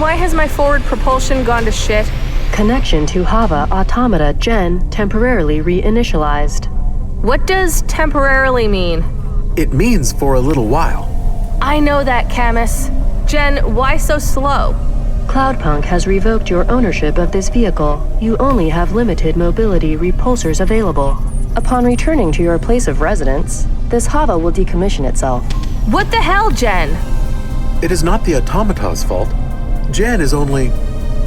Why has my forward propulsion gone to shit? Connection to HOVA automata gen temporarily reinitialized. What does temporarily mean? It means for a little while. I know that, Camus. Jen, why so slow? Cloudpunk has revoked your ownership of this vehicle. You only have limited mobility repulsors available. Upon returning to your place of residence, this HOVA will decommission itself. What the hell, Jen? It is not the automata's fault. Jen is only...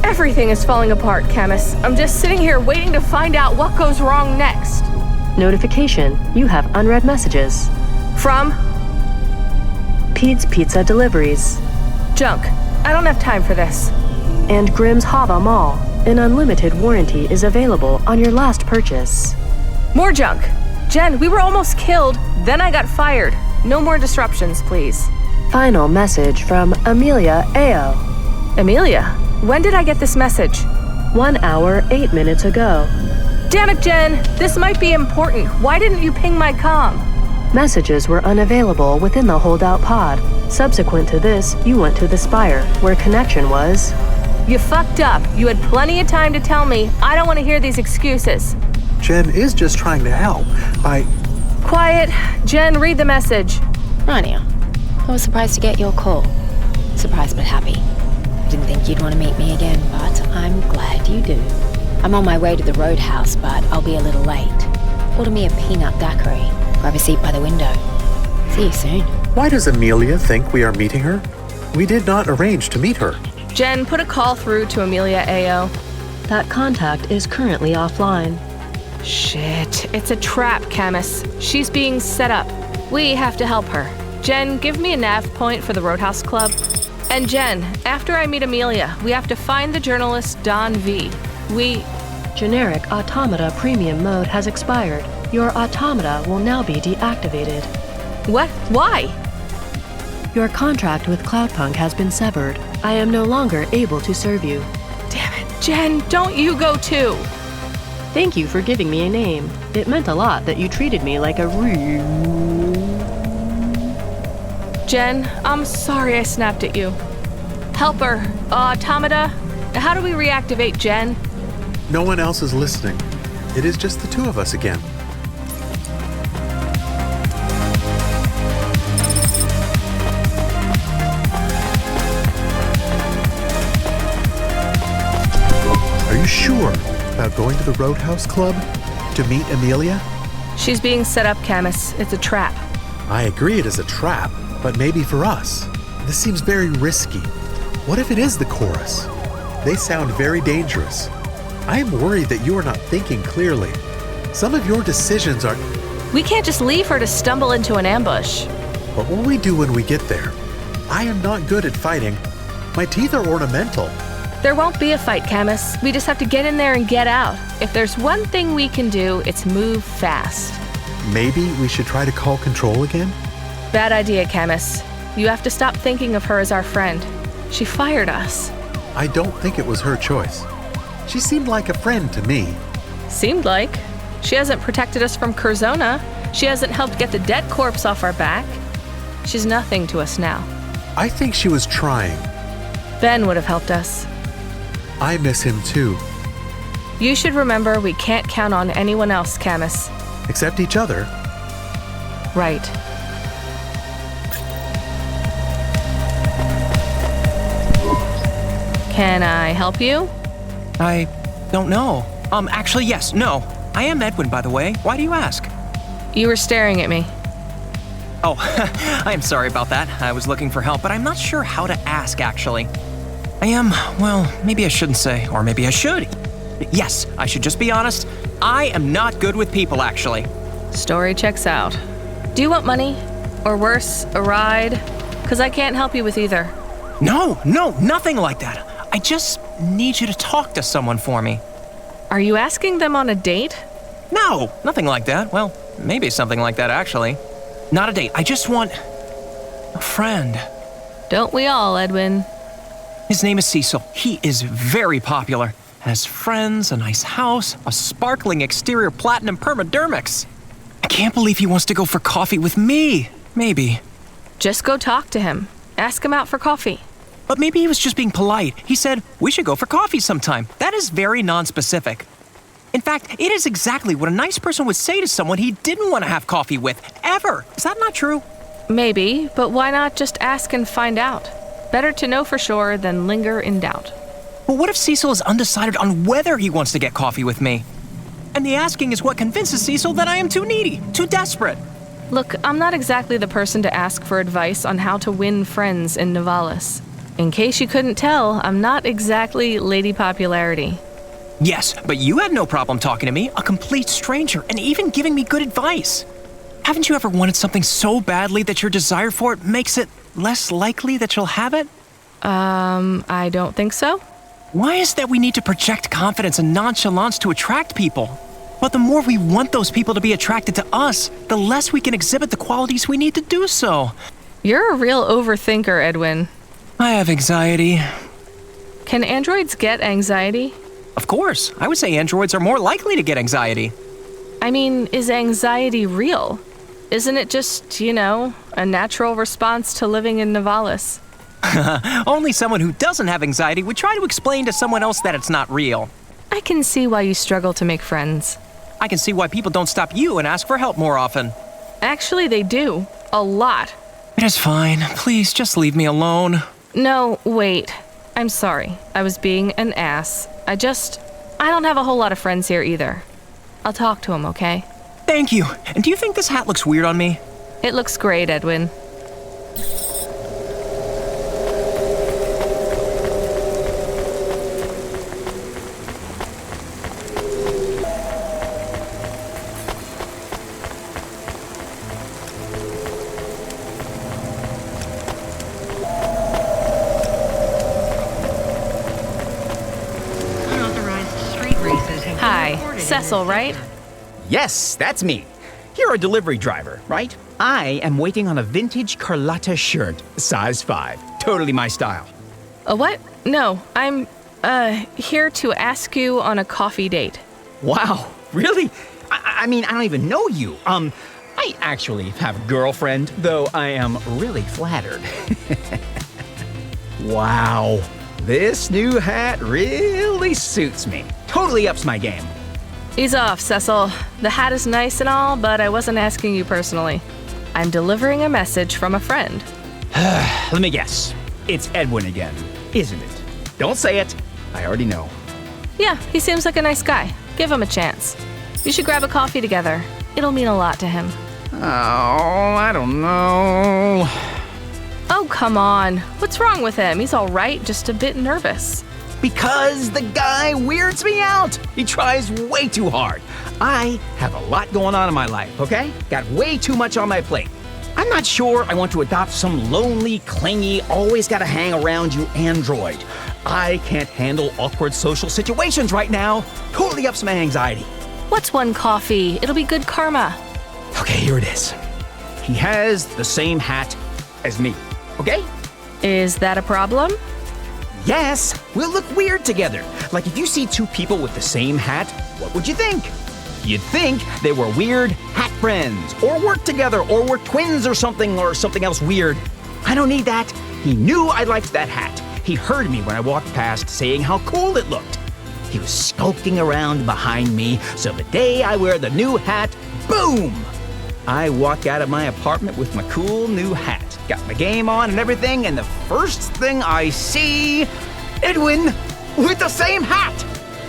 Everything is falling apart, Camus. I'm just sitting here waiting to find out what goes wrong next. Notification. You have unread messages. From? Pete's Pizza Deliveries. Junk. I don't have time for this. And Grimm's HOVA Mall. An unlimited warranty is available on your last purchase. More junk. Jen, we were almost killed, then I got fired. No more disruptions, please. Final message from Emilia-Ey-Oh. Emilia? When did I get this message? 1 hour, 8 minutes ago. Damn it, Jen! This might be important. Why didn't you ping my comm? Messages were unavailable within the holdout pod. Subsequent to this, you went to the Spire, where connection was... You fucked up. You had plenty of time to tell me. I don't want to hear these excuses. Jen is just trying to help. Quiet. Jen, read the message. Rania, I was surprised to get your call. Surprised but happy. Didn't think you'd want to meet me again, but I'm glad you do. I'm on my way to the Roadhouse, but I'll be a little late. Order me a peanut daiquiri. Grab a seat by the window. See you soon. Why does Emilia think we are meeting her? We did not arrange to meet her. Jen, put a call through to Emilia-Ey-Oh. That contact is currently offline. Shit, it's a trap, Camus. She's being set up. We have to help her. Jen, give me a nav point for the Roadhouse Club. And Jen, after I meet Emilia, we have to find the journalist Don V. Generic automata premium mode has expired. Your automata will now be deactivated. What? Why? Your contract with Cloudpunk has been severed. I am no longer able to serve you. Damn it. Jen, don't you go too. Thank you for giving me a name. It meant a lot that you treated me like a Jen, I'm sorry I snapped at you. Helper, automata, how do we reactivate Jen? No one else is listening. It is just the two of us again. Are you sure about going to the Roadhouse Club to meet Emilia? She's being set up, Camus. It's a trap. I agree it is a trap, but maybe for us. This seems very risky. What if it is the chorus? They sound very dangerous. I am worried that you are not thinking clearly. Some of your decisions are... We can't just leave her to stumble into an ambush. What will we do when we get there? I am not good at fighting. My teeth are ornamental. There won't be a fight, Camus. We just have to get in there and get out. If there's one thing we can do, it's move fast. Maybe we should try to call control again? Bad idea, Camus. You have to stop thinking of her as our friend. She fired us. I don't think it was her choice. She seemed like a friend to me. Seemed like. She hasn't protected us from Curzona. She hasn't helped get the debt corpse off our back. She's nothing to us now. I think she was trying. Ben would have helped us. I miss him too. You should remember we can't count on anyone else, Camus. Except each other. Right. Can I help you? I don't know. Actually, yes, no. I am Edwyn, by the way. Why do you ask? You were staring at me. Oh, I am sorry about that. I was looking for help, but I'm not sure how to ask, actually. Well, maybe I shouldn't say, or maybe I should. Yes, I should just be honest. I am not good with people, actually. Story checks out. Do you want money? Or worse, a ride? 'Cause I can't help you with either. No, nothing like that. I just need you to talk to someone for me. Are you asking them on a date? No, nothing like that. Well, maybe something like that, actually. Not a date. I just want a friend. Don't we all, Edwyn? His name is Cecil. He is very popular. Has friends, a nice house, a sparkling exterior platinum permadermics. I can't believe he wants to go for coffee with me. Maybe. Just go talk to him. Ask him out for coffee. but maybe he was just being polite. He said, we should go for coffee sometime. That is very non-specific. In fact, it is exactly what a nice person would say to someone he didn't want to have coffee with, ever. Is that not true? Maybe, but why not just ask and find out? Better to know for sure than linger in doubt. But what if Cecil is undecided on whether he wants to get coffee with me? And the asking is what convinces Cecil that I am too needy, too desperate. Look, I'm not exactly the person to ask for advice on how to win friends in Nivalis. In case you couldn't tell, I'm not exactly Lady Popularity. Yes, but you had no problem talking to me, a complete stranger, and even giving me good advice. Haven't you ever wanted something so badly that your desire for it makes it less likely that you'll have it? I don't think so. Why is it that we need to project confidence and nonchalance to attract people? But the more we want those people to be attracted to us, the less we can exhibit the qualities we need to do so. You're a real overthinker, Edwyn. I have anxiety. Can androids get anxiety? Of course, I would say androids are more likely to get anxiety. I mean, is anxiety real? Isn't it just, a natural response to living in Nivalis? Only someone who doesn't have anxiety would try to explain to someone else that it's not real. I can see why you struggle to make friends. I can see why people don't stop you and ask for help more often. Actually, they do. A lot. It is fine. Please, just leave me alone. No, wait. I'm sorry. I was being an ass. I don't have a whole lot of friends here either. I'll talk to him, okay? Thank you. And do you think this hat looks weird on me? It looks great, Edwyn. Hi, Cecil, right? Yes, that's me. You're a delivery driver, right? I am waiting on a vintage Carlotta shirt, size 5. Totally my style. A what? No, I'm, here to ask you on a coffee date. Wow, really? I mean, I don't even know you. I actually have a girlfriend, though I am really flattered. Wow, this new hat really suits me. Totally ups my game. Ease off, Cecil. The hat is nice and all, but I wasn't asking you personally. I'm delivering a message from a friend. Let me guess. It's Edwyn again, isn't it? Don't say it. I already know. Yeah, he seems like a nice guy. Give him a chance. You should grab a coffee together. It'll mean a lot to him. Oh, I don't know. Oh, come on. What's wrong with him? He's all right, just a bit nervous. Because the guy weirds me out. He tries way too hard. I have a lot going on in my life, okay? Got way too much on my plate. I'm not sure I want to adopt some lonely, clingy, always gotta hang around you android. I can't handle awkward social situations right now. Totally ups my anxiety. What's one coffee? It'll be good karma. Okay, here it is. He has the same hat as me, okay? Is that a problem? Yes, we'll look weird together. Like if you see two people with the same hat, what would you think? You'd think they were weird hat friends, or work together, or were twins or something else weird. I don't need that. He knew I liked that hat. He heard me when I walked past saying how cool it looked. He was skulking around behind me, so the day I wear the new hat, boom! I walk out of my apartment with my cool new hat. Got my game on and everything, and the first thing I see, Edwyn with the same hat!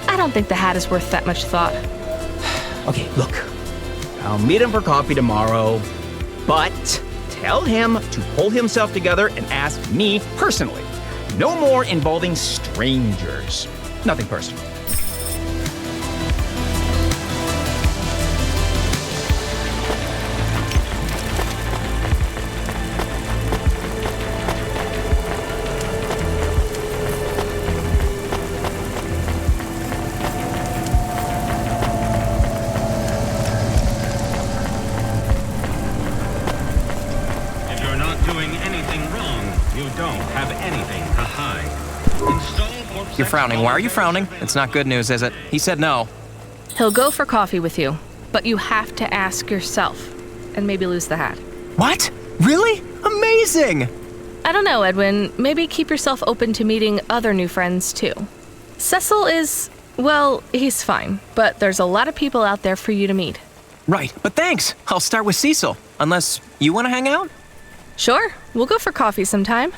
I don't think the hat is worth that much thought. Okay, look, I'll meet him for coffee tomorrow, but tell him to pull himself together and ask me personally. No more involving strangers. Nothing personal. You're frowning. Why are you frowning? It's not good news, is it? He said no. He'll go for coffee with you, but you have to ask yourself, and maybe lose the hat. What? Really? Amazing! I don't know, Edwyn. Maybe keep yourself open to meeting other new friends, too. Cecil is, well, he's fine, but there's a lot of people out there for you to meet. Right, but thanks. I'll start with Cecil, unless you want to hang out? Sure, we'll go for coffee sometime.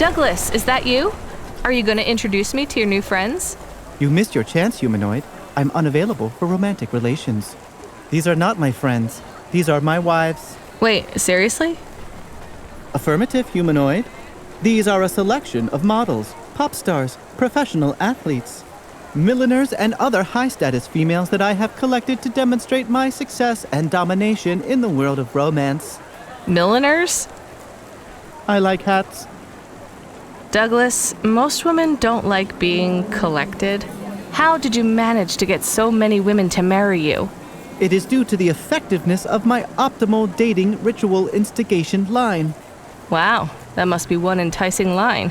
Douglas, is that you? Are you going to introduce me to your new friends? You missed your chance, humanoid. I'm unavailable for romantic relations. These are not my friends. These are my wives. Wait, seriously? Affirmative, humanoid. These are a selection of models, pop stars, professional athletes, milliners, and other high-status females that I have collected to demonstrate my success and domination in the world of romance. Milliners? I like hats. Douglas, most women don't like being collected. How did you manage to get so many women to marry you? It is due to the effectiveness of my optimal dating ritual instigation line. Wow, that must be one enticing line.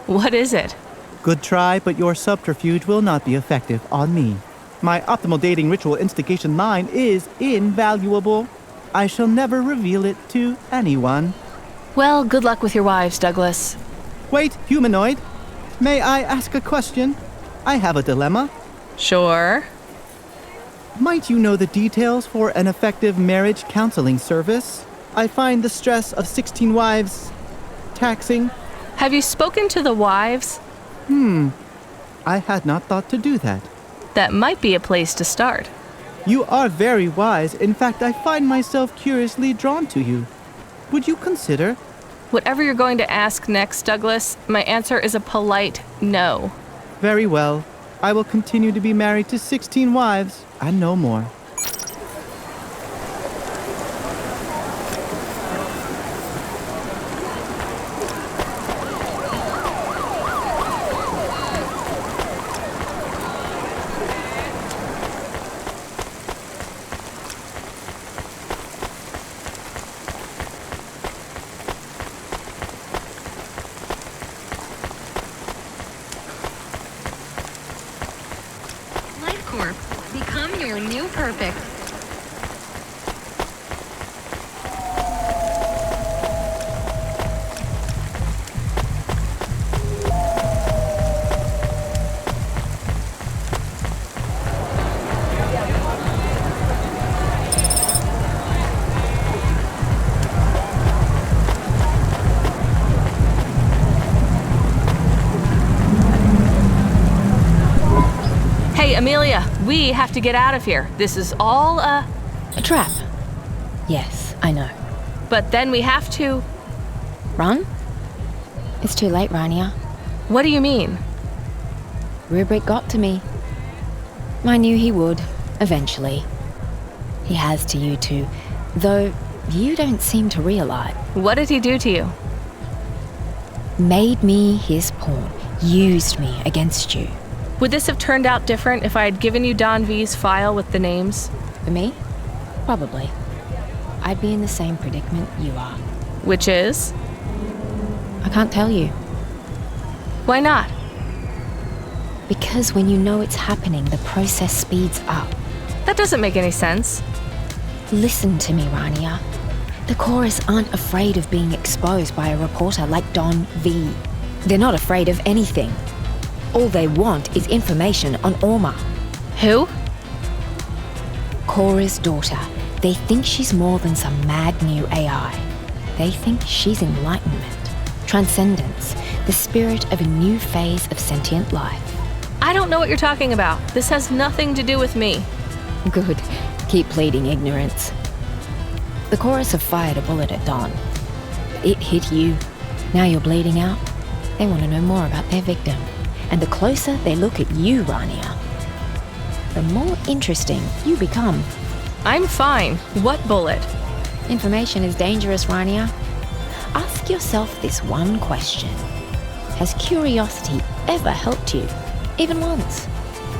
What is it? Good try, but your subterfuge will not be effective on me. My optimal dating ritual instigation line is invaluable. I shall never reveal it to anyone. Well, good luck with your wives, Douglas. Wait, humanoid. May I ask a question? I have a dilemma. Sure. Might you know the details for an effective marriage counseling service? I find the stress of 16 wives taxing. Have you spoken to the wives? I had not thought to do that. That might be a place to start. You are very wise. In fact, I find myself curiously drawn to you. Would you consider? Whatever you're going to ask next, Douglas, my answer is a polite no. Very well. I will continue to be married to 16 wives and no more. Become your new perfect. Hey, Emilia, we have to get out of here. This is all A trap. Yes, I know. But then we have to... Run? It's too late, Rania. What do you mean? Rubric got to me. I knew he would, eventually. He has to you too, though you don't seem to realize. What did he do to you? Made me his pawn. Used me against you. Would this have turned out different if I had given you Don V's file with the names? For me? Probably. I'd be in the same predicament you are. Which is? I can't tell you. Why not? Because when you know it's happening, the process speeds up. That doesn't make any sense. Listen to me, Rania. The chorus aren't afraid of being exposed by a reporter like Don V. They're not afraid of anything. All they want is information on Orma. Who? Cora's daughter. They think she's more than some mad new AI. They think she's enlightenment, transcendence, the spirit of a new phase of sentient life. I don't know what you're talking about. This has nothing to do with me. Good. Keep pleading ignorance. The chorus have fired a bullet at Don. It hit you. Now you're bleeding out. They want to know more about their victim. And the closer they look at you, Rania, the more interesting you become. I'm fine. What bullet? Information is dangerous, Rania. Ask yourself this one question. Has curiosity ever helped you? Even once?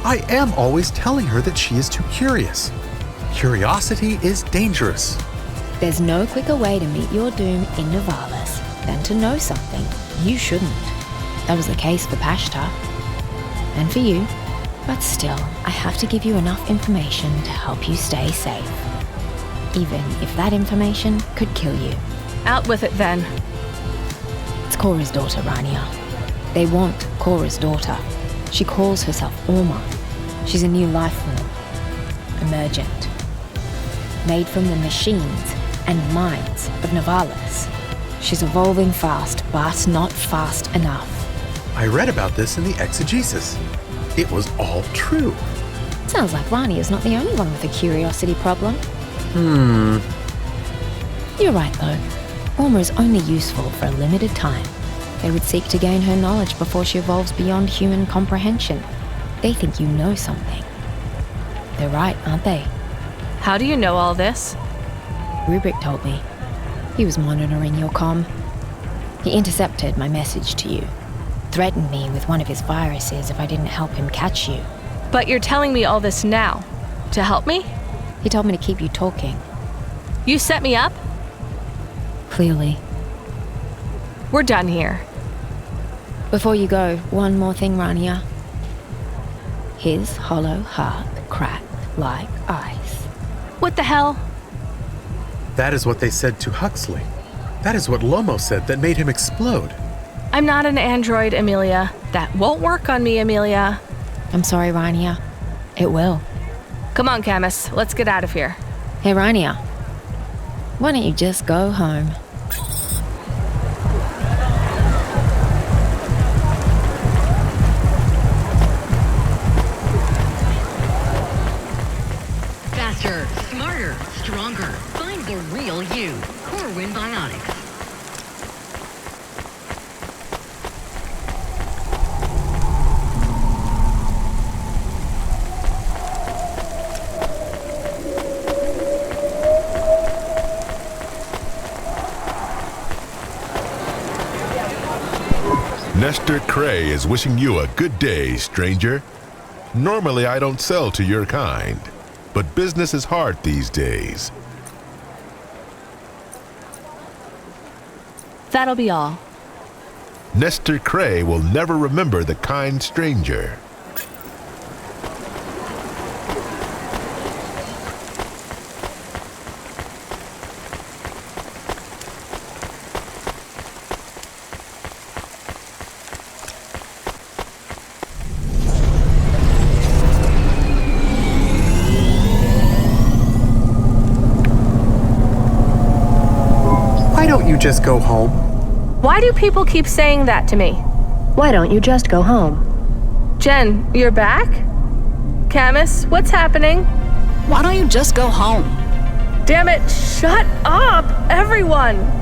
I am always telling her that she is too curious. Curiosity is dangerous. There's no quicker way to meet your doom in Nivalis than to know something you shouldn't. That was the case for Pashta. And for you. But still, I have to give you enough information to help you stay safe. Even if that information could kill you. Out with it then. It's Cora's daughter, Rania. They want Cora's daughter. She calls herself Orma. She's a new life form. Emergent. Made from the machines and minds of Nivalis. She's evolving fast, but not fast enough. I read about this in the exegesis. It was all true. Sounds like Rania's not the only one with a curiosity problem. You're right, though. Former is only useful for a limited time. They would seek to gain her knowledge before she evolves beyond human comprehension. They think you know something. They're right, aren't they? How do you know all this? Rubric told me. He was monitoring your comm. He intercepted my message to you. Threatened me with one of his viruses if I didn't help him catch you. But you're telling me all this now. To help me? He told me to keep you talking. You set me up? Clearly. We're done here. Before you go, one more thing, Rania. His hollow heart cracked like ice. What the hell? That is what they said to Huxley. That is what Lomo said that made him explode. I'm not an android, Emilia. That won't work on me, Emilia. I'm sorry, Rania. It will. Come on, Camus. Let's get out of here. Hey, Rania. Why don't you just go home? Faster, smarter, stronger. Find the real you. Corwin Bionics. Nestor Cray is wishing you a good day, stranger. Normally I don't sell to your kind, but business is hard these days. That'll be all. Nestor Cray will never remember the kind stranger. Why don't you just go home? Why do people keep saying that to me? Why don't you just go home? Jen, you're back? Camus, what's happening? Why don't you just go home? Damn it, shut up, everyone!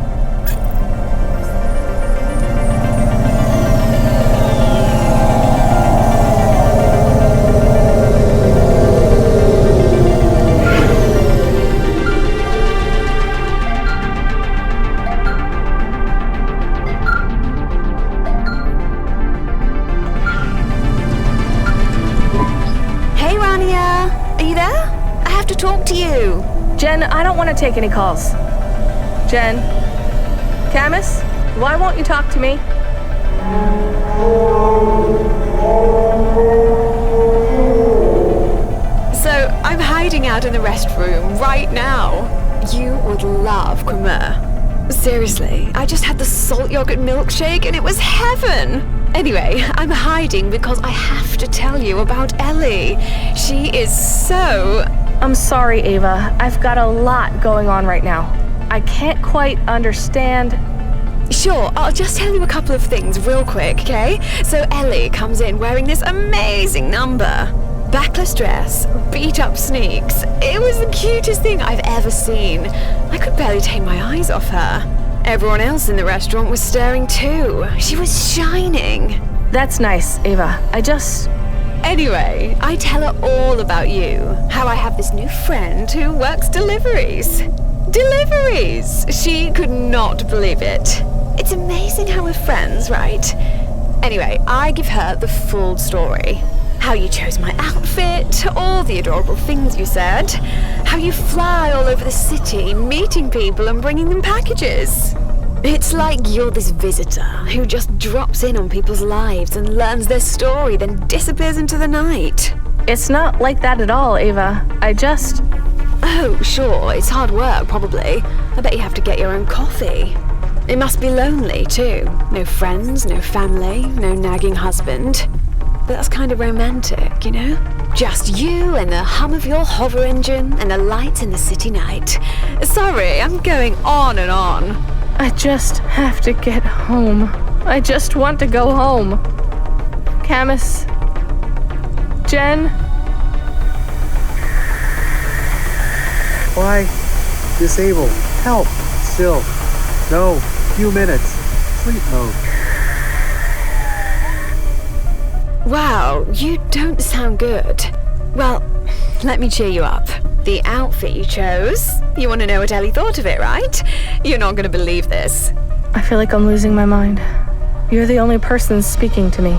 Talk to you. Jen, I don't want to take any calls. Jen? Camus? Why won't you talk to me? So, I'm hiding out in the restroom right now. You would love cremeur. Seriously, I just had the salt yogurt milkshake and it was heaven. Anyway, I'm hiding because I have to tell you about Ellie. She is so... I'm sorry, Ava. I've got a lot going on right now. I can't quite understand. Sure, I'll just tell you a couple of things real quick, okay? So Ellie comes in wearing this amazing number. Backless dress, beat-up sneaks. It was the cutest thing I've ever seen. I could barely take my eyes off her. Everyone else in the restaurant was staring too. She was shining. That's nice, Ava. Anyway, I tell her all about you. How I have this new friend who works deliveries. Deliveries! She could not believe it. It's amazing how we're friends, right? Anyway, I give her the full story. How you chose my outfit, all the adorable things you said. How you fly all over the city, meeting people and bringing them packages. It's like you're this visitor who just drops in on people's lives and learns their story, then disappears into the night. It's not like that at all, Ava. Oh, sure, it's hard work, probably. I bet you have to get your own coffee. It must be lonely, too. No friends, no family, no nagging husband. But that's kind of romantic, you know? Just you and the hum of your HOVA engine and the lights in the city night. Sorry, I'm going on and on. I just have to get home. I just want to go home. Camus. Jen. Why? Disable. Help. Still. No. Few minutes. Sleep mode. Wow, you don't sound good. Well, let me cheer you up. The outfit you chose, you want to know what Ellie thought of it, right? You're not going to believe this. I feel like I'm losing my mind. You're the only person speaking to me.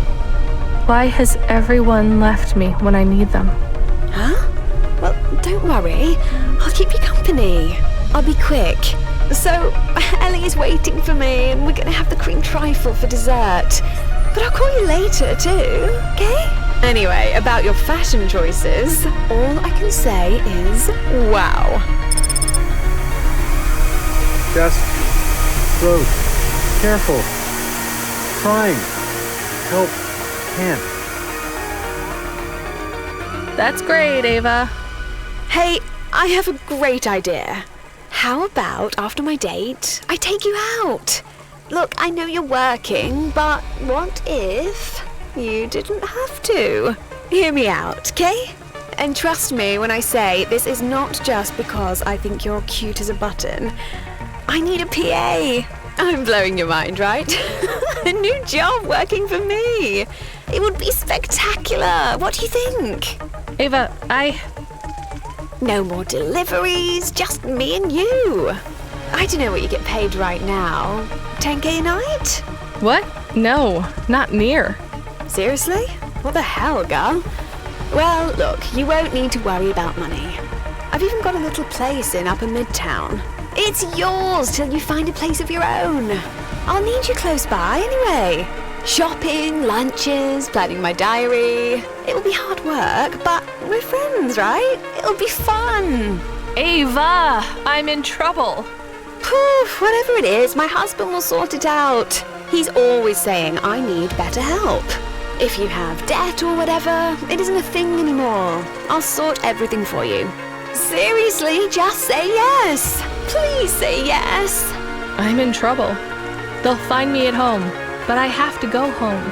Why has everyone left me when I need them? Huh? Well, don't worry. I'll keep you company. I'll be quick. So, Ellie is waiting for me, and we're going to have the cream trifle for dessert. But I'll call you later, too, okay? Anyway, about your fashion choices, all I can say is wow. Just road. Careful. Trying. Help. Can't. That's great, Ava. Hey, I have a great idea. How about after my date, I take you out? Look, I know you're working, but what if you didn't have to? Hear me out, okay? And trust me when I say this is not just because I think you're cute as a button. I need a PA. I'm blowing your mind, right? A new job working for me. It would be spectacular. What do you think? Ava, No more deliveries, just me and you. I don't know what you get paid right now. 10K a night? What? No, not near. Seriously? What the hell, girl? Well, look, you won't need to worry about money. I've even got a little place in Upper Midtown. It's yours till you find a place of your own. I'll need you close by anyway. Shopping, lunches, planning my diary. It will be hard work, but we're friends, right? It'll be fun. Ava, I'm in trouble. Poof, whatever it is, my husband will sort it out. He's always saying I need better help. If you have debt or whatever, it isn't a thing anymore. I'll sort everything for you. Seriously, just say yes. Please say yes. I'm in trouble. They'll find me at home, but I have to go home.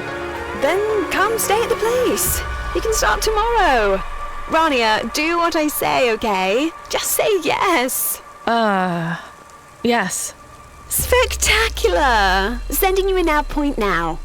Then come stay at the place. You can start tomorrow. Rania, do what I say, okay? Just say yes. Yes. Spectacular! Sending you a nav point now.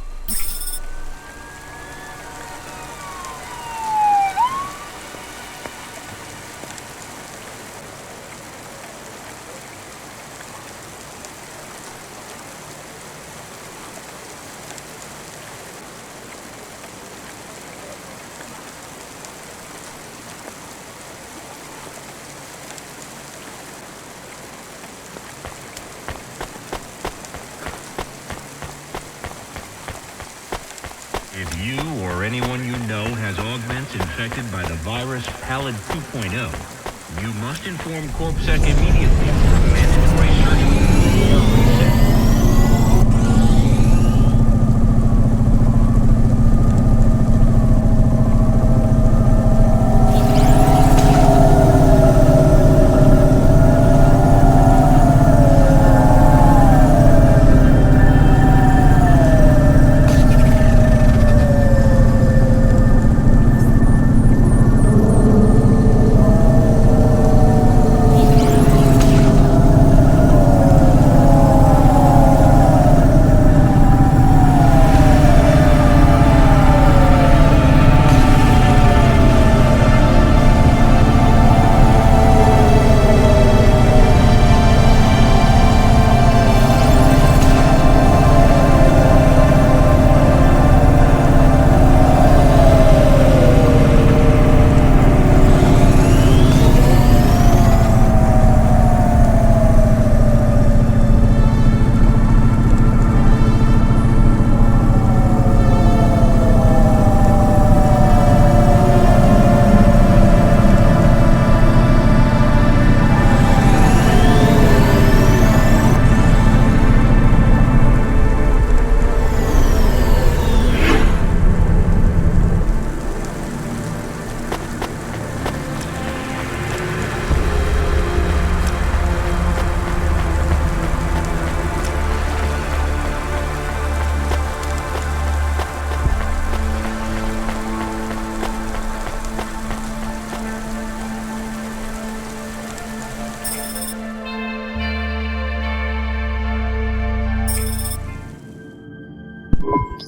If you or anyone you know has augments infected by the virus Pallid 2.0, you must inform CorpSec immediately for a mandatory surgical reset.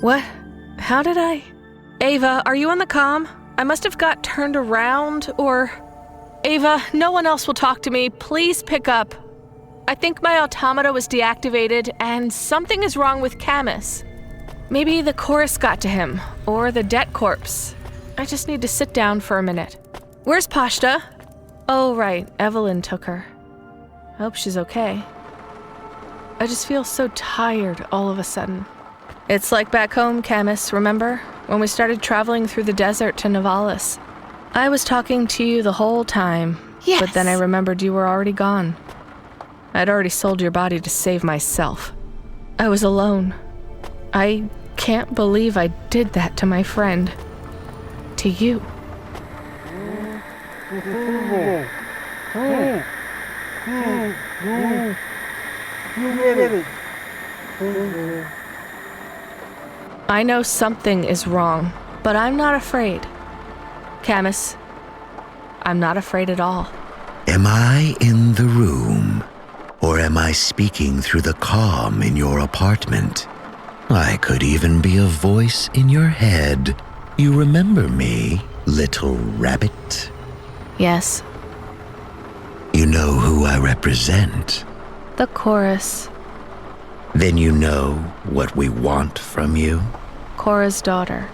What? How did I? Ava, are you on the comm? I must have got turned around, or... Ava, no one else will talk to me. Please pick up. I think my automata was deactivated, and something is wrong with Camus. Maybe the chorus got to him, or the debt corpse. I just need to sit down for a minute. Where's Pashta? Oh, right, Evelyn took her. I hope she's okay. I just feel so tired all of a sudden. It's like back home, Camus, remember? When we started traveling through the desert to Nivalis. I was talking to you the whole time. Yes. But then I remembered you were already gone. I'd already sold your body to save myself. I was alone. I can't believe I did that to my friend. To you. I know something is wrong, but I'm not afraid. Camus, I'm not afraid at all. Am I in the room? Or am I speaking through the comm in your apartment? I could even be a voice in your head. You remember me, little rabbit? Yes. You know who I represent? The chorus. Then you know what we want from you? Cora's daughter.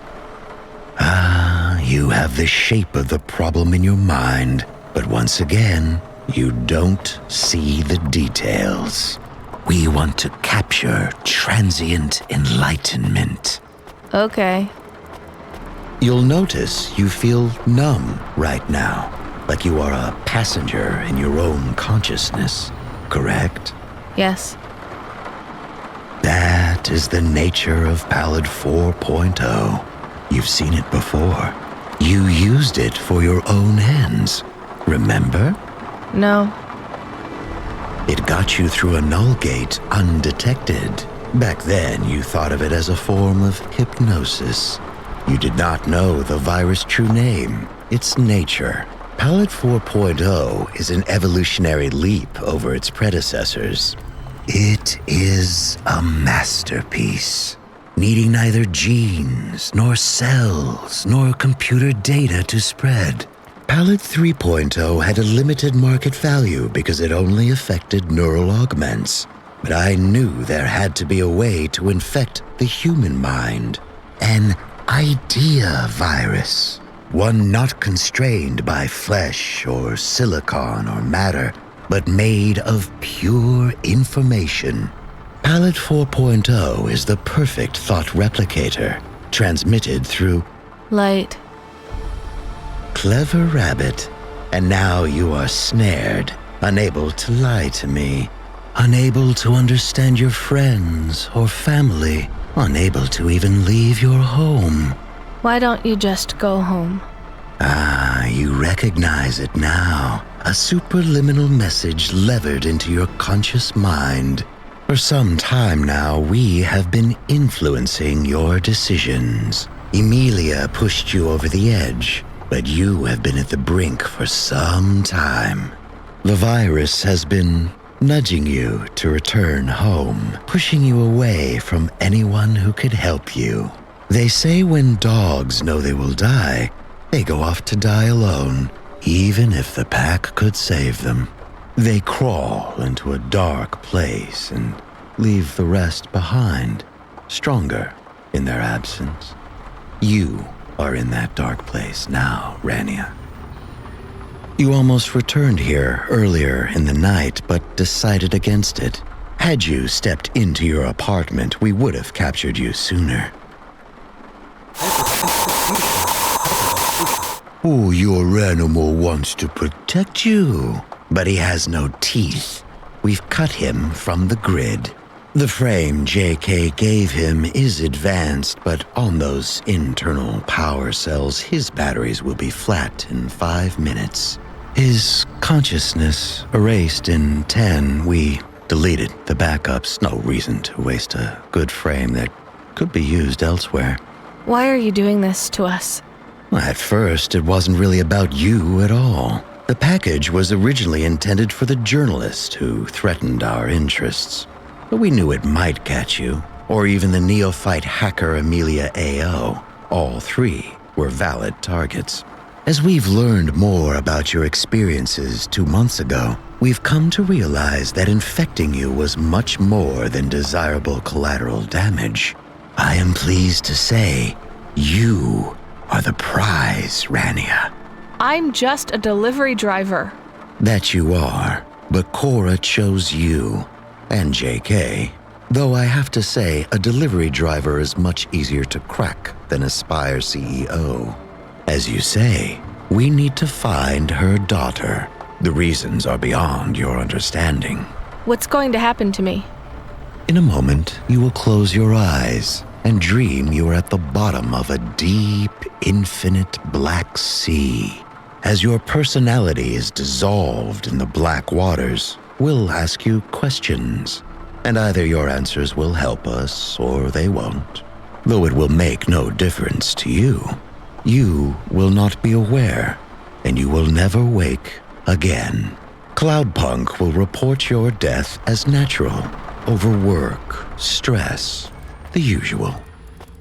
Ah, you have the shape of the problem in your mind, but once again, you don't see the details. We want to capture transient enlightenment. Okay. You'll notice you feel numb right now, like you are a passenger in your own consciousness, correct? Yes. That is the nature of Pallid 4.0. You've seen it before. You used it for your own ends, remember? No. It got you through a null gate undetected. Back then, you thought of it as a form of hypnosis. You did not know the virus' true name, its nature. Pallid 4.0 is an evolutionary leap over its predecessors. It is a masterpiece, needing neither genes, nor cells, nor computer data to spread. Pallid 3.0 had a limited market value because it only affected neural augments. But I knew there had to be a way to infect the human mind. An idea virus. One not constrained by flesh or silicon or matter, but made of pure information. Pallid 4.0 is the perfect thought replicator, transmitted through light. Clever rabbit. And now you are snared, unable to lie to me, unable to understand your friends or family, unable to even leave your home. Why don't you just go home? Ah, you recognize it now. A superliminal message levered into your conscious mind. For some time now, we have been influencing your decisions. Emilia pushed you over the edge, but you have been at the brink for some time. The virus has been nudging you to return home, pushing you away from anyone who could help you. They say when dogs know they will die, they go off to die alone, even if the pack could save them. They crawl into a dark place and leave the rest behind, stronger in their absence. You are in that dark place now, Rania. You almost returned here earlier in the night, but decided against it. Had you stepped into your apartment, we would have captured you sooner. Oh, your animal wants to protect you, but he has no teeth. We've cut him from the grid. The frame JK gave him is advanced, but on those internal power cells, his batteries will be flat in 5 minutes. His consciousness erased in 10. We deleted the backups. No reason to waste a good frame that could be used elsewhere. Why are you doing this to us? At first, it wasn't really about you at all. The package was originally intended for the journalist who threatened our interests. But we knew it might catch you, or even the neophyte hacker Emilia-Ey-Oh. All three were valid targets. As we've learned more about your experiences 2 months ago, we've come to realize that infecting you was much more than desirable collateral damage. I am pleased to say, you are the prize, Rania. I'm just a delivery driver. That you are, but Cora chose you, and JK. Though I have to say, a delivery driver is much easier to crack than a Spire CEO. As you say, we need to find her daughter. The reasons are beyond your understanding. What's going to happen to me? In a moment, you will close your eyes and dream you are at the bottom of a deep, infinite black sea. As your personality is dissolved in the black waters, we'll ask you questions, and either your answers will help us or they won't. Though it will make no difference to you. You will not be aware, and you will never wake again. Cloudpunk will report your death as natural, overwork, stress, the usual.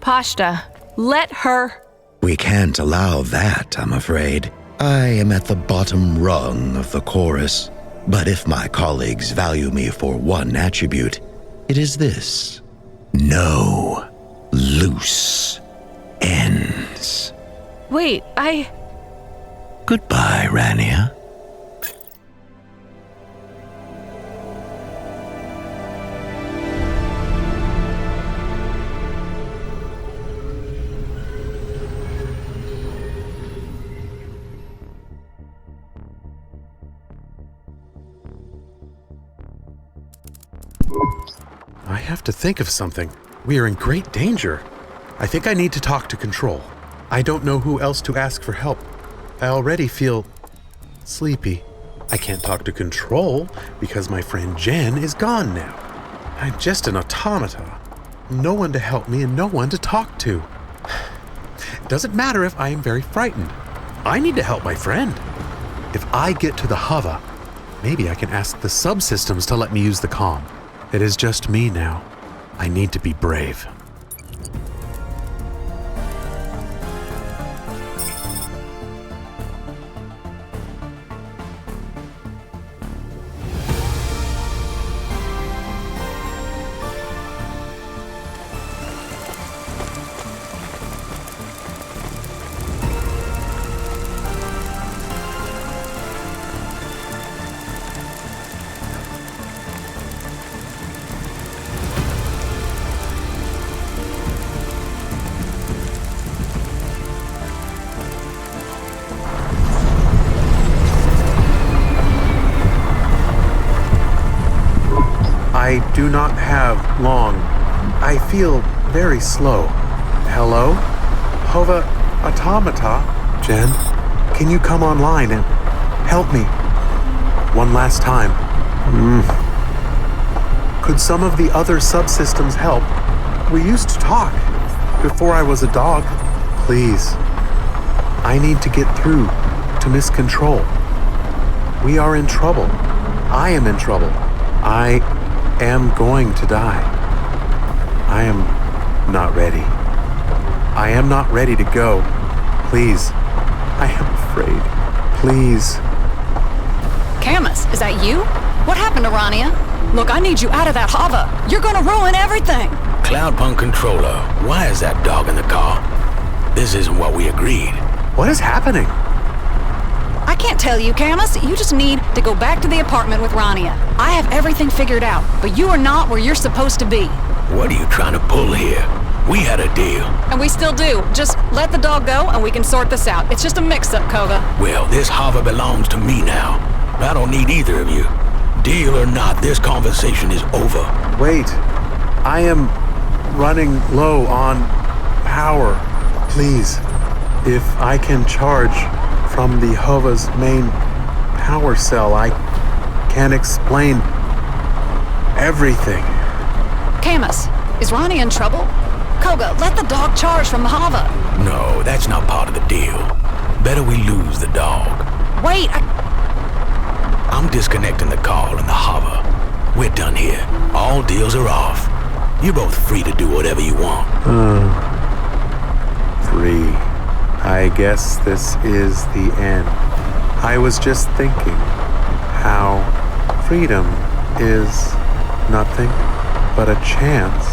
Pashta, let her... We can't allow that, I'm afraid. I am at the bottom rung of the chorus, but if my colleagues value me for one attribute, it is this: no loose ends. Wait, Goodbye, Rania. I have to think of something. We are in great danger. I think I need to talk to Control. I don't know who else to ask for help. I already feel sleepy. I can't talk to Control because my friend Jen is gone now. I'm just an automata. No one to help me and no one to talk to. It doesn't matter if I am very frightened. I need to help my friend. If I get to the HOVA, maybe I can ask the subsystems to let me use the comm. It is just me now. I need to be brave. I do not have long. I feel very slow. Hello? HOVA Automata? Jen, can you come online and help me? One last time. Could some of the other subsystems help? We used to talk before I was a dog. Please. I need to get through to Miss Control. We are in trouble. I am in trouble. I am going to die. I am not ready. I am not ready to go. Please. I am afraid. Please. Camus, is that you? What happened to Rania? Look, I need you out of that HOVA. You're gonna ruin everything. Cloudpunk controller, why is that dog in the car? This isn't what we agreed. What is happening? I can't tell you, Camus. You just need to go back to the apartment with Rania. I have everything figured out, but you are not where you're supposed to be. What are you trying to pull here? We had a deal. And we still do. Just let the dog go and we can sort this out. It's just a mix-up, Kova. Well, this HOVA belongs to me now. I don't need either of you. Deal or not, this conversation is over. Wait. I am running low on power. Please, if I can charge from the HOVA's main power cell, I can explain everything. Camus, is Rania in trouble? Koga, let the dog charge from the HOVA. No, that's not part of the deal. Better we lose the dog. Wait, I'm disconnecting the call and the HOVA. We're done here. All deals are off. You're both free to do whatever you want. Free. I guess this is the end. I was just thinking how freedom is nothing but a chance.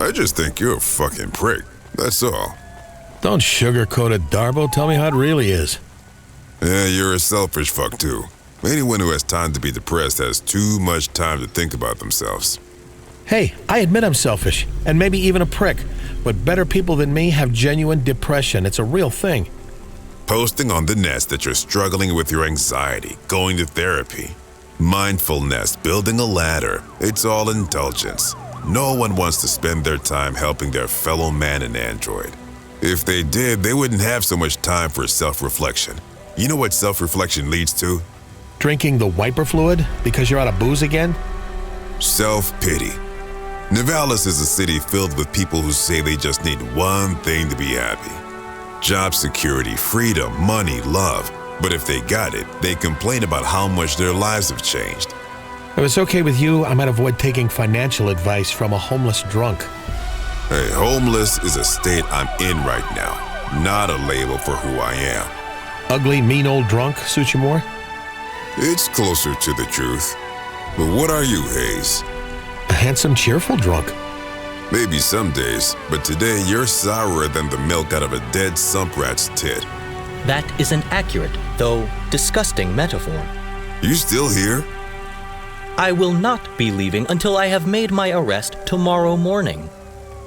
I just think you're a fucking prick. That's all. Don't sugarcoat it, Darbo. Tell me how it really is. Yeah, you're a selfish fuck too. Anyone who has time to be depressed has too much time to think about themselves. Hey, I admit I'm selfish, and maybe even a prick, but better people than me have genuine depression. It's a real thing. Posting on the nest that you're struggling with your anxiety, going to therapy. Mindfulness, building a ladder. It's all indulgence. No one wants to spend their time helping their fellow man and android. If they did, they wouldn't have so much time for self-reflection. You know what self-reflection leads to? Drinking the wiper fluid because you're out of booze again? Self-pity. Nivalis is a city filled with people who say they just need one thing to be happy. Job security, freedom, money, love. But if they got it, they complain about how much their lives have changed. If it's okay with you, I might avoid taking financial advice from a homeless drunk. Hey, homeless is a state I'm in right now, not a label for who I am. Ugly, mean old drunk suits you more? It's closer to the truth. But what are you, Hayse? A handsome, cheerful drunk. Maybe some days, but today you're sourer than the milk out of a dead sump rat's tit. That is an accurate, though disgusting metaphor. You still here? I will not be leaving until I have made my arrest tomorrow morning.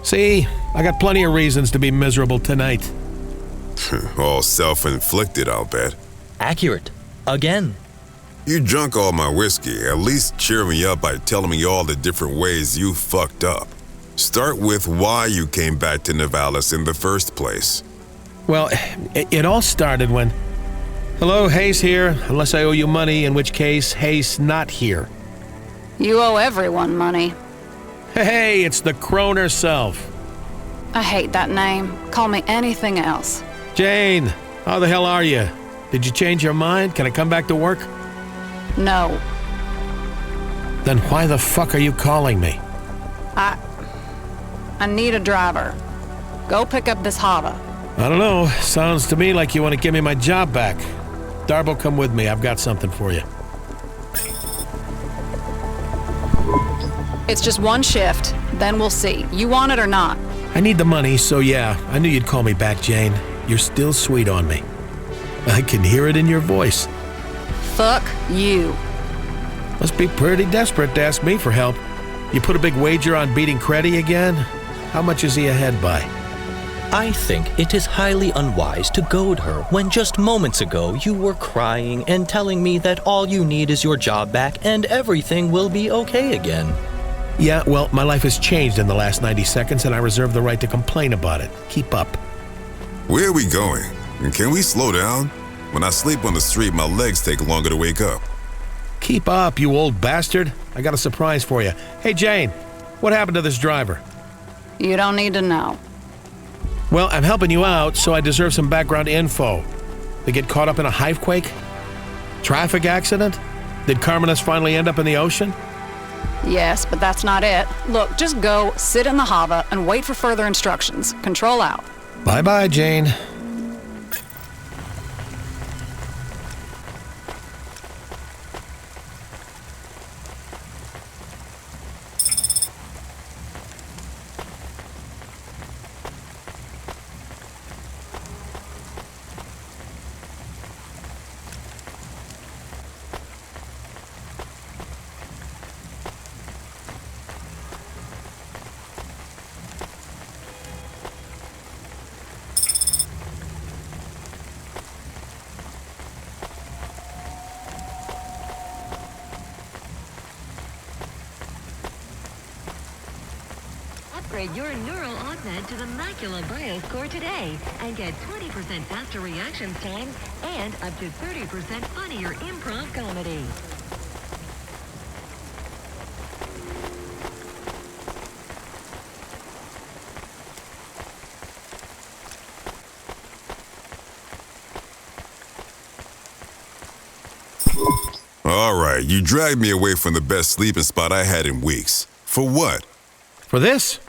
See, I got plenty of reasons to be miserable tonight. All self-inflicted, I'll bet. Accurate. Again. You drunk all my whiskey. At least cheer me up by telling me all the different ways you fucked up. Start with why you came back to Nivalis in the first place. Well, it all started when... Hello, Hayse here, unless I owe you money, in which case, Hayse not here. You owe everyone money. Hey, it's the crone herself. I hate that name. Call me anything else. Jane, how the hell are you? Did you change your mind? Can I come back to work? No. Then why the fuck are you calling me? I need a driver. Go pick up this HOVA. I don't know. Sounds to me like you want to give me my job back. Darbo, come with me. I've got something for you. It's just one shift, then we'll see. You want it or not? I need the money, so yeah, I knew you'd call me back, Jane. You're still sweet on me. I can hear it in your voice. Fuck you. Must be pretty desperate to ask me for help. You put a big wager on beating Creddy again? How much is he ahead by? I think it is highly unwise to goad her when just moments ago you were crying and telling me that all you need is your job back and everything will be okay again. Yeah, well, my life has changed in the last 90 seconds and I reserve the right to complain about it. Keep up. Where are we going? And can we slow down? When I sleep on the street, my legs take longer to wake up. Keep up, you old bastard. I got a surprise for you. Hey, Jane, what happened to this driver? You don't need to know. Well, I'm helping you out, so I deserve some background info. They get caught up in a hivequake? Traffic accident? Did Carmenus finally end up in the ocean? Yes, but that's not it. Look, just go, sit in the HOVA, and wait for further instructions. Control out. Bye-bye, Jane. Upgrade your neural augment to the macula bios core today and get 20% faster reaction time and up to 30% funnier improv comedy. All right, you dragged me away from the best sleeping spot I had in weeks. For what? For this?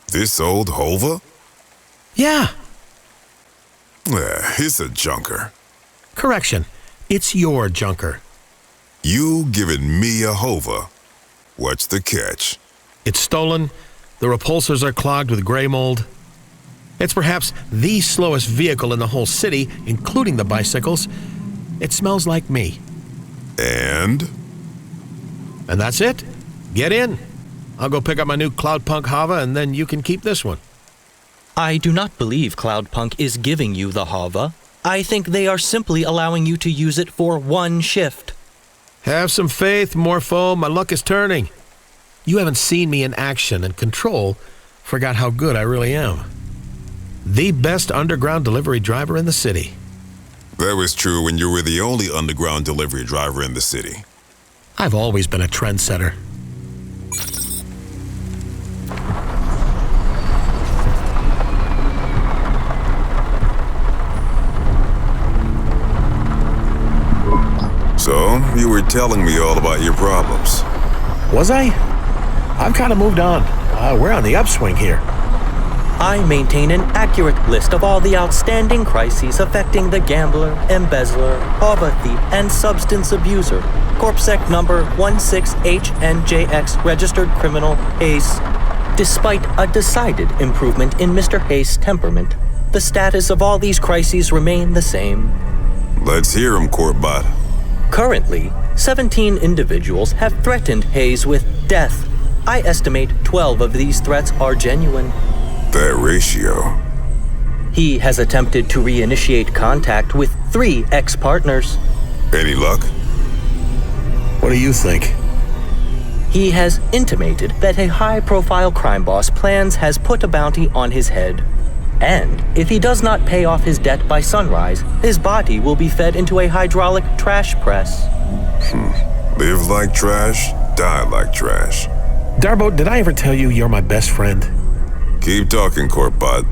This old HOVA? Yeah. It's a junker. Correction. It's your junker. You giving me a HOVA? What's the catch? It's stolen. The repulsors are clogged with gray mold. It's perhaps the slowest vehicle in the whole city, including the bicycles. It smells like me. And? And that's it. Get in. I'll go pick up my new Cloudpunk HOVA, and then you can keep this one. I do not believe Cloudpunk is giving you the HOVA. I think they are simply allowing you to use it for one shift. Have some faith, Morpho. My luck is turning. You haven't seen me in action, and Control forgot how good I really am. The best underground delivery driver in the city. That was true when you were the only underground delivery driver in the city. I've always been a trendsetter. So, you were telling me all about your problems. Was I? I've kind of moved on. We're on the upswing here. I maintain an accurate list of all the outstanding crises affecting the gambler, embezzler, HOVA thief, and substance abuser. CorpSec number 16HNJX registered criminal Hayse. Despite a decided improvement in Mr. Hayse's temperament, the status of all these crises remain the same. Let's hear him, Corpbot. Currently, 17 individuals have threatened Hayse with death. I estimate 12 of these threats are genuine. That ratio. He has attempted to reinitiate contact with 3 ex-partners. Any luck? What do you think? He has intimated that a high-profile crime boss has put a bounty on his head. And if he does not pay off his debt by sunrise, his body will be fed into a hydraulic trash press. Live like trash, die like trash. Darbo, did I ever tell you you're my best friend? Keep talking, Corpbot.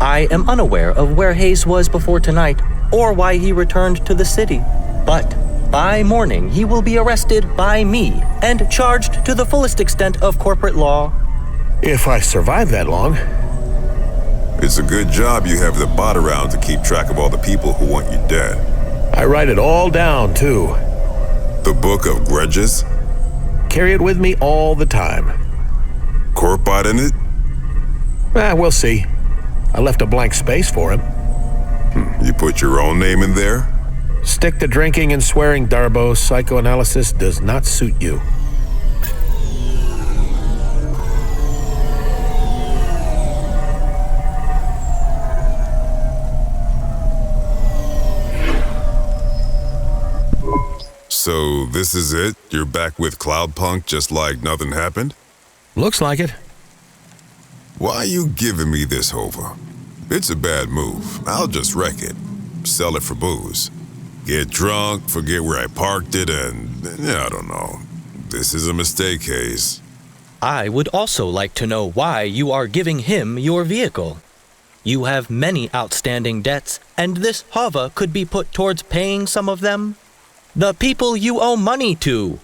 I am unaware of where Hayse was before tonight, or why he returned to the city. But by morning, he will be arrested by me and charged to the fullest extent of corporate law. If I survive that long. It's a good job you have the bot around to keep track of all the people who want you dead. I write it all down, too. The Book of Grudges? Carry it with me all the time. Corpbot in it? We'll see. I left a blank space for him. You put your own name in there? Stick to drinking and swearing, Darbo. Psychoanalysis does not suit you. So this is it? You're back with Cloudpunk just like nothing happened? Looks like it. Why are you giving me this HOVA? It's a bad move. I'll just wreck it. Sell it for booze. Get drunk, forget where I parked it, and I don't know. This is a mistake, Hayse. I would also like to know why you are giving him your vehicle. You have many outstanding debts, and this HOVA could be put towards paying some of them. The people you owe money to.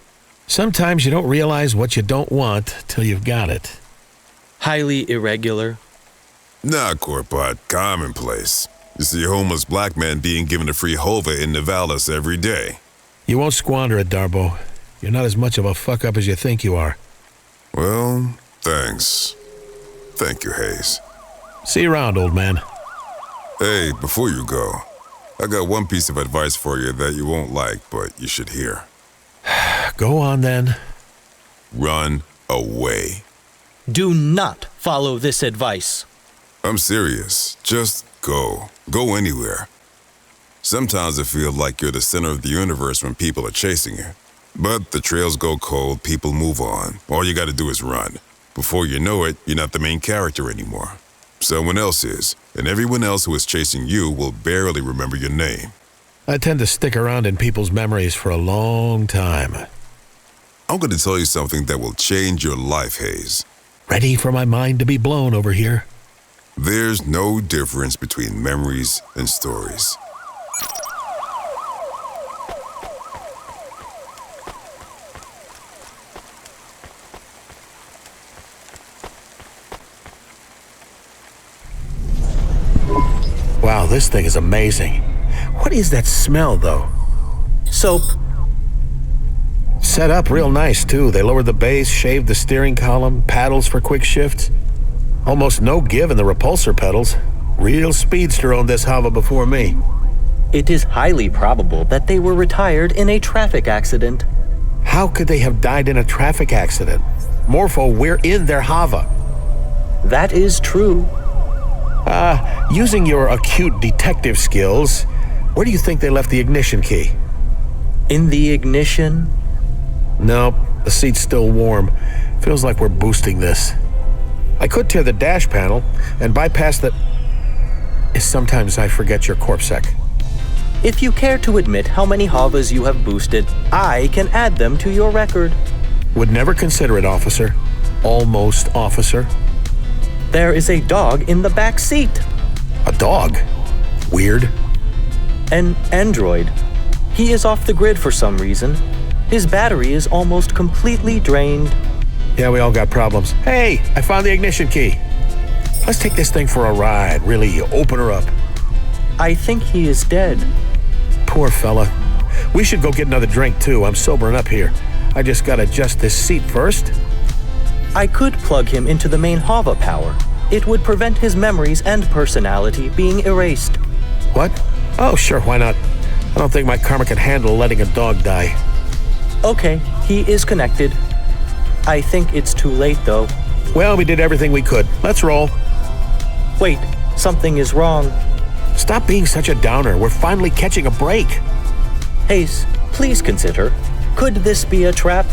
Sometimes you don't realize what you don't want till you've got it. Highly irregular. Nah, Corpbot, commonplace. You see a homeless black man being given a free HOVA in Nivalis every day. You won't squander it, Darbo. You're not as much of a fuck-up as you think you are. Well, thanks. Thank you, Hayse. See you around, old man. Hey, before you go, I got one piece of advice for you that you won't like, but you should hear. Go on, then. Run away. Do not follow this advice. I'm serious. Just go. Go anywhere. Sometimes I feel like you're the center of the universe when people are chasing you. But the trails go cold, people move on. All you gotta do is run. Before you know it, you're not the main character anymore. Someone else is, and everyone else who is chasing you will barely remember your name. I tend to stick around in people's memories for a long time. I'm gonna tell you something that will change your life, Hayse. Ready for my mind to be blown over here? There's no difference between memories and stories. this thing is amazing. What is that smell, though? Soap. Set up real nice, too. They lowered the base, shaved the steering column, paddles for quick shifts. Almost no give in the repulsor pedals. Real speedster owned this HOVA before me. It is highly probable that they were retired in a traffic accident. How could they have died in a traffic accident? Morpho, we're in their HOVA. That is true. Using your acute detective skills, where do you think they left the ignition key? In the ignition? Nope, the seat's still warm. Feels like we're boosting this. I could tear the dash panel and bypass the... Sometimes I forget your CorpSec. If you care to admit how many HOVAs you have boosted, I can add them to your record. Would never consider it, officer. Almost, officer. There is a dog in the back seat. A dog? Weird. An android. He is off the grid for some reason. His battery is almost completely drained. Yeah, we all got problems. Hey, I found the ignition key. Let's take this thing for a ride. Really, open her up. I think he is dead. Poor fella. We should go get another drink, too. I'm sobering up here. I just gotta adjust this seat first. I could plug him into the main HOVA power. It would prevent his memories and personality being erased. What? Oh, sure, why not? I don't think my karma can handle letting a dog die. Okay, he is connected. I think it's too late, though. Well, we did everything we could. Let's roll. Wait, something is wrong. Stop being such a downer. We're finally catching a break. Hayse, please consider. Could this be a trap?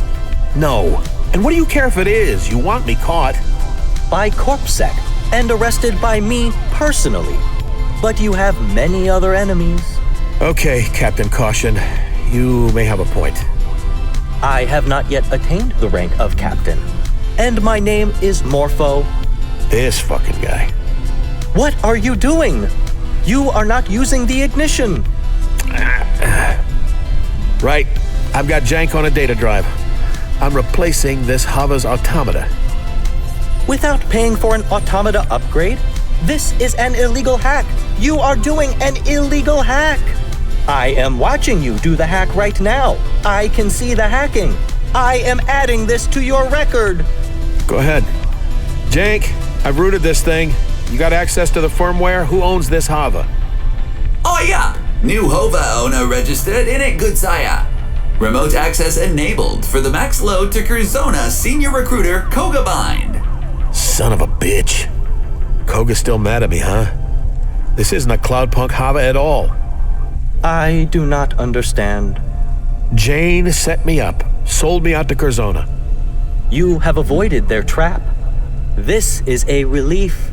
No. And what do you care if it is? You want me caught. By CorpSec, and arrested by me personally. But you have many other enemies. Okay, Captain Caution. You may have a point. I have not yet attained the rank of captain. And my name is Morpho. This fucking guy. What are you doing? You are not using the ignition. Right. I've got jank on a data drive. I'm replacing this HOVA's automata. Without paying for an automata upgrade? This is an illegal hack. You are doing an illegal hack. I am watching you do the hack right now. I can see the hacking. I am adding this to your record. Go ahead. Jank, I've rooted this thing. You got access to the firmware? Who owns this HOVA? Oh yeah! New HOVA owner registered in it, good sire. Remote access enabled for the max load to Curzona senior recruiter Koga Bind. Son of a bitch. Koga's still mad at me, huh? This isn't a Cloudpunk HOVA at all. I do not understand. Jane set me up, sold me out to Curzona. You have avoided their trap. This is a relief.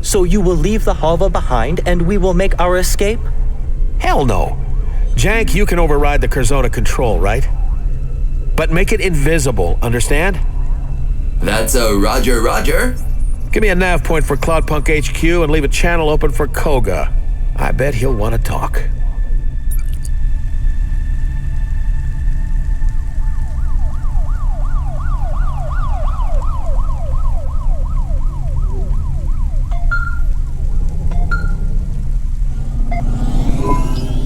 So you will leave the HOVA behind and we will make our escape? Hell no. Jank, you can override the Curzona control, right? But make it invisible, understand? That's a roger, roger. Give me a nav point for Cloudpunk HQ and leave a channel open for Koga. I bet he'll want to talk.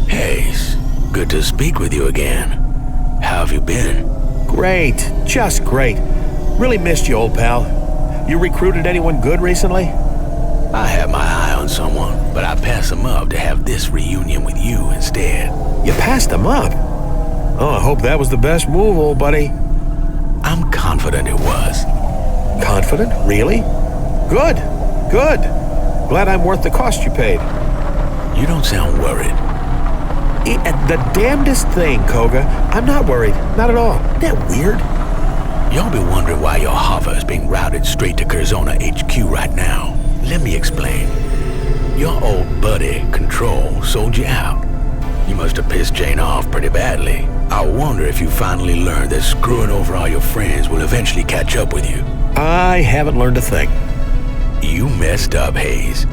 Hayse, good to speak with you again. How have you been? Great, just great. Really missed you, old pal. You recruited anyone good recently? I had my eye on someone, but I passed him up to have this reunion with you instead. You passed him up? Oh, I hope that was the best move, old buddy. I'm confident it was. Confident? Really? Good, good. Glad I'm worth the cost you paid. You don't sound worried. The damnedest thing, Koga. I'm not worried. Not at all. Isn't that weird? You'll be wondering why your HOVA is being routed straight to Curzona HQ right now. Let me explain. Your old buddy, Control, sold you out. You must have pissed Jane off pretty badly. I wonder if you finally learned that screwing over all your friends will eventually catch up with you. I haven't learned a thing. You messed up, Hayse.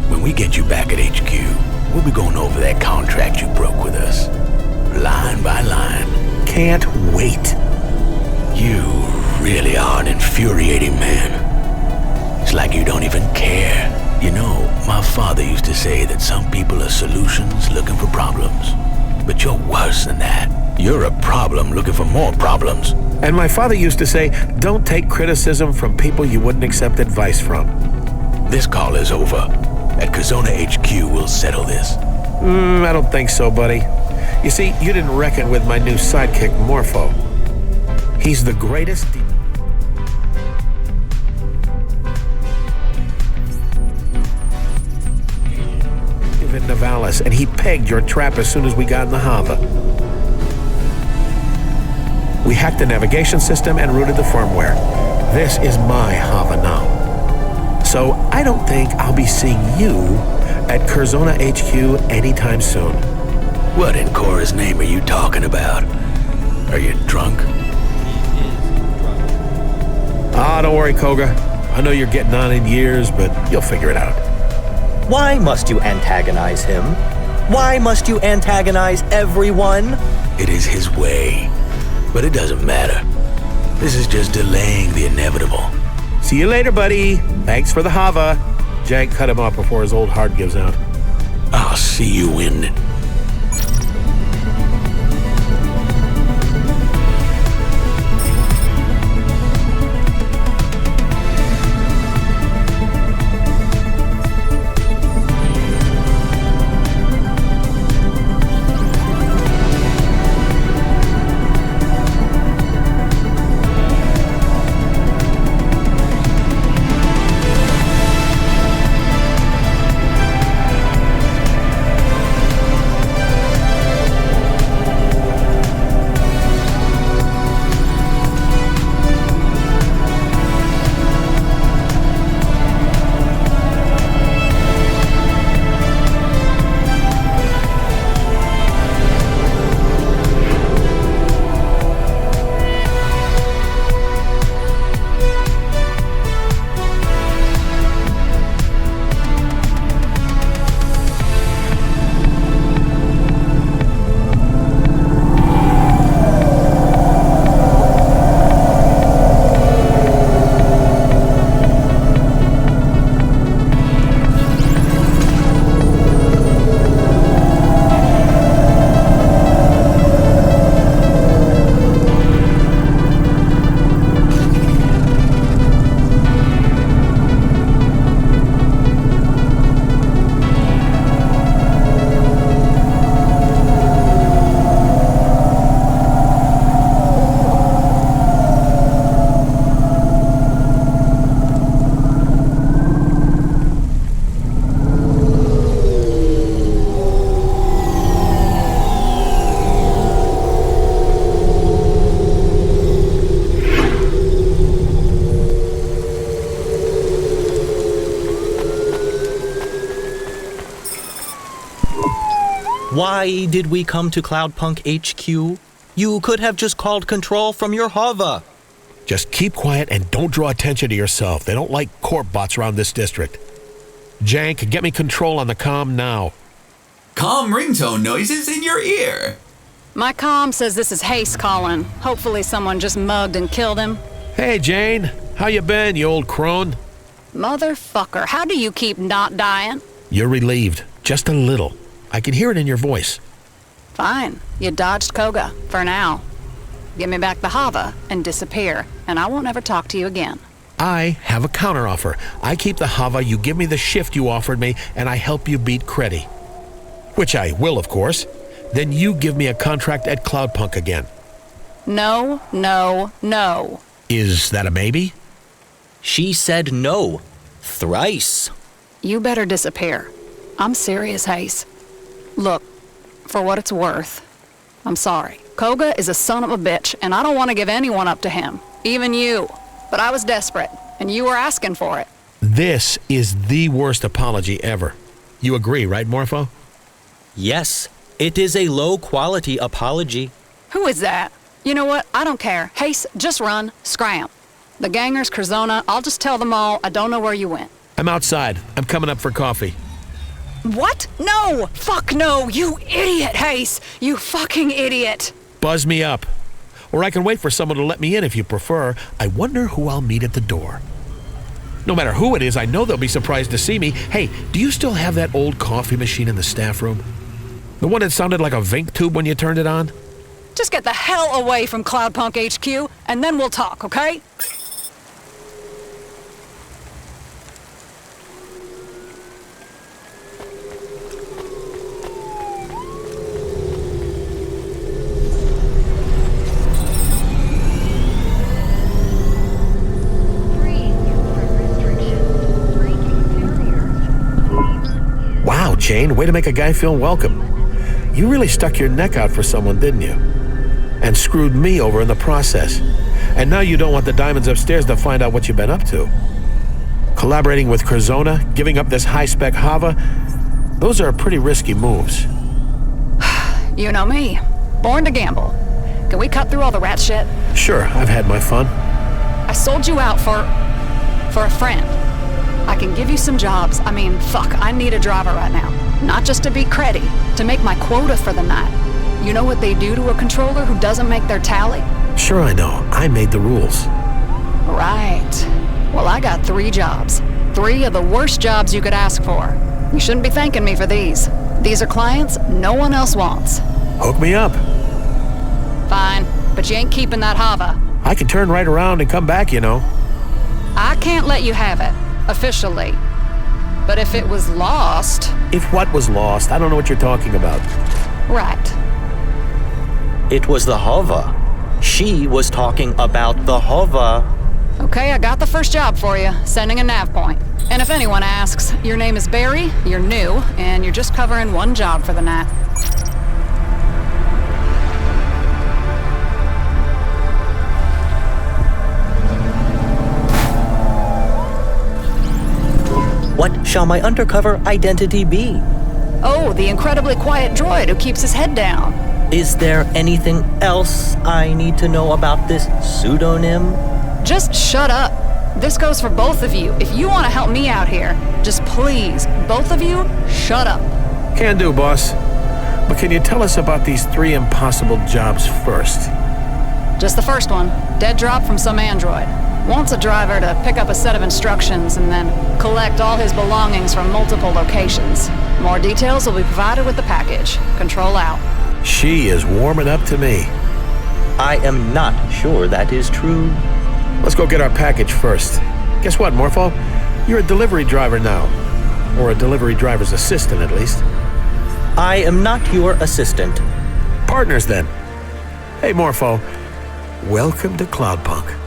When we get you back at HQ, we'll be going over that contract you broke with us. Line by line. Can't wait. You really are an infuriating man. It's like you don't even care. You know, my father used to say that some people are solutions looking for problems. But you're worse than that. You're a problem looking for more problems. And my father used to say, don't take criticism from people you wouldn't accept advice from. This call is over. At Curzona HQ, we'll settle this. I don't think so, buddy. You see, you didn't reckon with my new sidekick, Morpho. He's the greatest... in Nivalis, and he pegged your trap as soon as we got in the HOVA. We hacked the navigation system and routed the firmware. This is my HOVA now. So I don't think I'll be seeing you at Curzona HQ anytime soon. What in Cora's name are you talking about? Are you drunk? Don't worry, Koga. I know you're getting on in years, but you'll figure it out. Why must you antagonize him? Why must you antagonize everyone? It is his way, but it doesn't matter. This is just delaying the inevitable. See you later, buddy. Thanks for the HOVA. Jag cut him off before his old heart gives out. I'll see you in... Why did we come to Cloudpunk HQ? You could have just called control from your HOVA. Just keep quiet and don't draw attention to yourself. They don't like corp bots around this district. Jank, get me control on the comm now. Calm ringtone noises in your ear. My comm says this is Hayse calling. Hopefully someone just mugged and killed him. Hey, Jane. How you been, you old crone? Motherfucker, how do you keep not dying? You're relieved. Just a little. I can hear it in your voice. Fine. You dodged Koga, for now. Give me back the HOVA and disappear, and I won't ever talk to you again. I have a counteroffer. I keep the HOVA, you give me the shift you offered me, and I help you beat Creddy. Which I will, of course. Then you give me a contract at Cloudpunk again. No, no, no. Is that a maybe? She said no. Thrice. You better disappear. I'm serious, Hayse. Look, for what it's worth, I'm sorry. Koga is a son of a bitch, and I don't want to give anyone up to him. Even you. But I was desperate, and you were asking for it. This is the worst apology ever. You agree, right, Morpho? Yes, it is a low-quality apology. Who is that? You know what? I don't care. Hayse, just run. Scram. The gangers, Curzona, I'll just tell them all I don't know where you went. I'm outside. I'm coming up for coffee. What? No! Fuck no! You idiot, Hayse! You fucking idiot! Buzz me up. Or I can wait for someone to let me in if you prefer. I wonder who I'll meet at the door. No matter who it is, I know they'll be surprised to see me. Hey, do you still have that old coffee machine in the staff room? The one that sounded like a Vink tube when you turned it on? Just get the hell away from Cloudpunk HQ, and then we'll talk, okay? Wow, Jane, way to make a guy feel welcome. You really stuck your neck out for someone, didn't you? And screwed me over in the process. And now you don't want the diamonds upstairs to find out what you've been up to. Collaborating with Curzona, giving up this high-spec HOVA, those are pretty risky moves. You know me. Born to gamble. Can we cut through all the rat shit? Sure, I've had my fun. I sold you out for a friend. I can give you some jobs. I mean, fuck, I need a driver right now. Not just to be cruddy, to make my quota for the night. You know what they do to a controller who doesn't make their tally? Sure I know. I made the rules. Right. Well, I got 3 jobs. 3 of the worst jobs you could ask for. You shouldn't be thanking me for these. These are clients no one else wants. Hook me up. Fine, but you ain't keeping that HOVA. I can turn right around and come back, you know. I can't let you have it, officially. But if it was lost... If what was lost? I don't know what you're talking about. Right. It was the HOVA. She was talking about the HOVA. Okay, I got the first job for you, sending a nav point. And if anyone asks, your name is Barry, you're new, and you're just covering 1 job for the night. What shall my undercover identity be? Oh, the incredibly quiet droid who keeps his head down. Is there anything else I need to know about this pseudonym? Just shut up. This goes for both of you. If you want to help me out here, just please, both of you, shut up. Can do, boss. But can you tell us about these 3 impossible jobs first? Just the first one. Dead drop from some android. Wants a driver to pick up a set of instructions and then collect all his belongings from multiple locations. More details will be provided with the package. Control out. She is warming up to me. I am not sure that is true. Let's go get our package first. Guess what, Morpho? You're a delivery driver now. Or a delivery driver's assistant, at least. I am not your assistant. Partners, then. Hey, Morpho. Welcome to Cloudpunk.